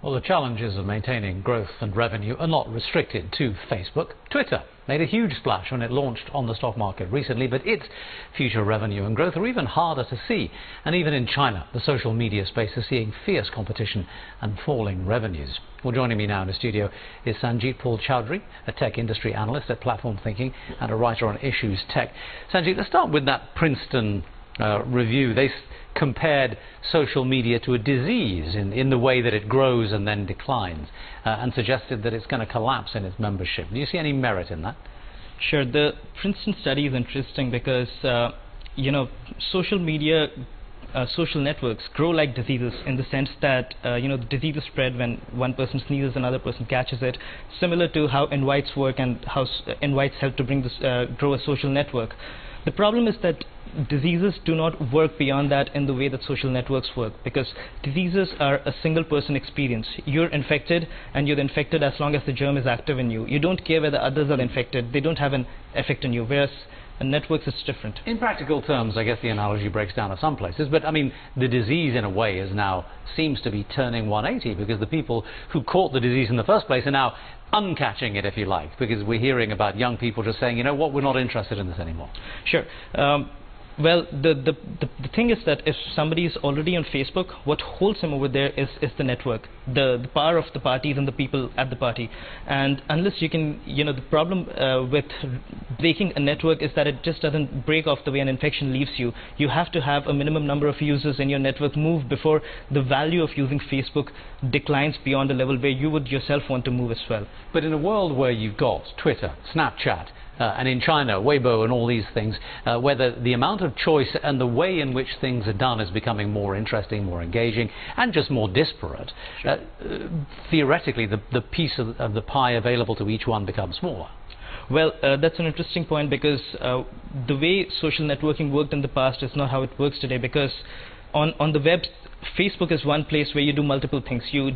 Well, the challenges of maintaining growth and revenue are not restricted to Facebook. Twitter made a huge splash when it launched on the stock market recently, but its future revenue and growth are even harder to see. And even in China, the social media space is seeing fierce competition and falling revenues. Well, joining me now in the studio is Sangeet Choudary, a tech industry analyst at Platform Thinking and a writer on issues tech. Sangeet, let's start with that Princeton review. They compared social media to a disease in the way that it grows and then declines, and suggested that it's going to collapse in its membership. Do you see any merit in that? Sure. The Princeton study is interesting because social media, social networks grow like diseases, in the sense that the diseases spread when one person sneezes, another person catches it, similar to how invites work and how invites help to bring this grow a social network. The problem is that diseases do not work beyond that in the way that social networks work, because diseases are a single person experience. You're infected, and you're infected as long as the germ is active in you. You don't care whether others are infected. They don't have an effect on you, whereas in networks it's different. In practical terms, I guess the analogy breaks down at some places, but I mean, the disease in a way is now seems to be turning 180, because the people who caught the disease in the first place are now uncatching it, if you like, because we're hearing about young people just saying, you know what, we're not interested in this anymore. Sure. Well, the thing is that if somebody is already on Facebook, what holds him over there is the network, the power of the parties and the people at the party. And unless you can, the problem with breaking a network is that it just doesn't break off the way an infection leaves you. You have to have a minimum number of users in your network move before the value of using Facebook declines beyond a level where you would yourself want to move as well. But in a world where you've got Twitter, Snapchat, and in China, Weibo and all these things, where the amount of choice and the way in which things are done is becoming more interesting, more engaging, and just more disparate, sure. Theoretically, the piece of the pie available to each one becomes smaller. Well, that's an interesting point, because the way social networking worked in the past is not how it works today, because on the web, Facebook is one place where you do multiple things. You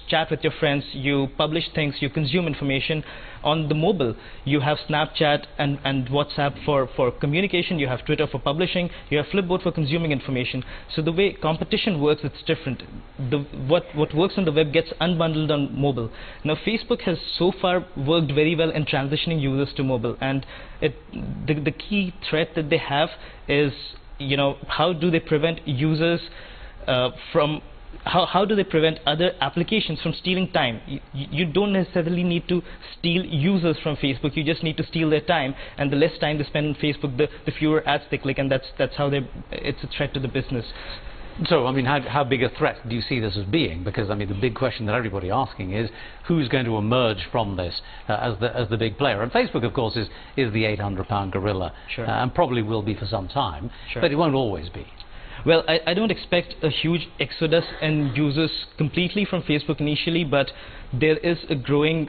chat with your friends, you publish things, you consume information. On the mobile, you have Snapchat and WhatsApp for communication, you have Twitter for publishing, you have Flipboard for consuming information. So the way competition works, it's different. What works on the web gets unbundled on mobile. Now, Facebook has so far worked very well in transitioning users to mobile, and the key threat that they have is, how do they prevent users from how do they prevent other applications from stealing time? You don't necessarily need to steal users from Facebook. You just need to steal their time, and the less time they spend on Facebook, the fewer ads they click, and that's how it's a threat to the business. So, I mean, how big a threat do you see this as being? Because, I mean, the big question that everybody's asking is, who's going to emerge from this as the big player? And Facebook, of course, is the 800-pound gorilla, sure. And probably will be for some time, sure. But it won't always be. Well, I don't expect a huge exodus in users completely from Facebook initially, but there is a growing,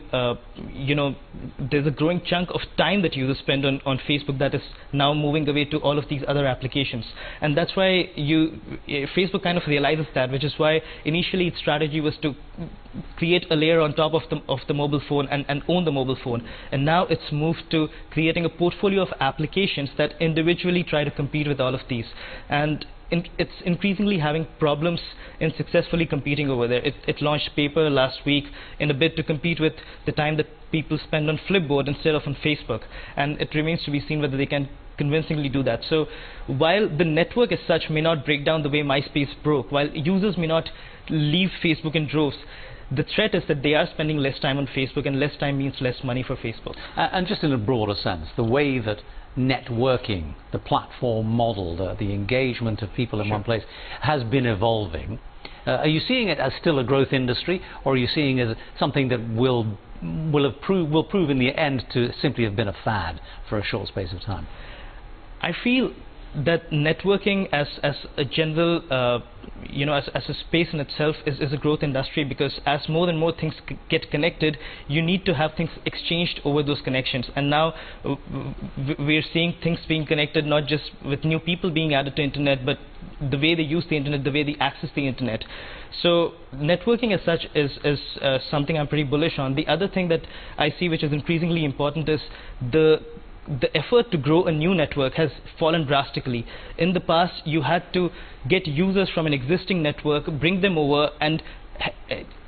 there's a growing chunk of time that users spend on Facebook that is now moving away to all of these other applications. And that's why Facebook kind of realizes that, which is why initially its strategy was to create a layer on top of the mobile phone and own the mobile phone. And now it's moved to creating a portfolio of applications that individually try to compete with all of these. And it's increasingly having problems in successfully competing over there. It launched Paper last week in a bid to compete with the time that people spend on Flipboard instead of on Facebook, and it remains to be seen whether they can convincingly do that. So while the network as such may not break down the way MySpace broke, while users may not leave Facebook in droves, the threat is that they are spending less time on Facebook, and less time means less money for Facebook. And just in a broader sense, the way that networking, the platform model, the engagement of people in sure. one place has been evolving. Are you seeing it as still a growth industry, or are you seeing it as something that will prove in the end to simply have been a fad for a short space of time? I feel that networking as a general, as a space in itself is a growth industry, because as more and more things get connected, you need to have things exchanged over those connections. And now we're seeing things being connected not just with new people being added to internet, but the way they use the internet, the way they access the internet. So networking as such is something I'm pretty bullish on. The other thing that I see which is increasingly important is the effort to grow a new network has fallen drastically. In the past, you had to get users from an existing network, bring them over, and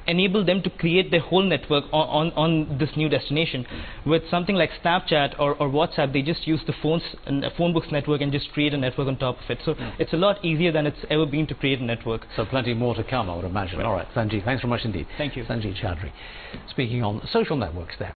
enable them to create their whole network on this new destination. With something like Snapchat or WhatsApp, they just use the phone books network and just create a network on top of it. So it's a lot easier than it's ever been to create a network. So plenty more to come, I would imagine. All right, Sangeet, thanks very much indeed. Thank you. Sangeet Choudary, speaking on social networks there.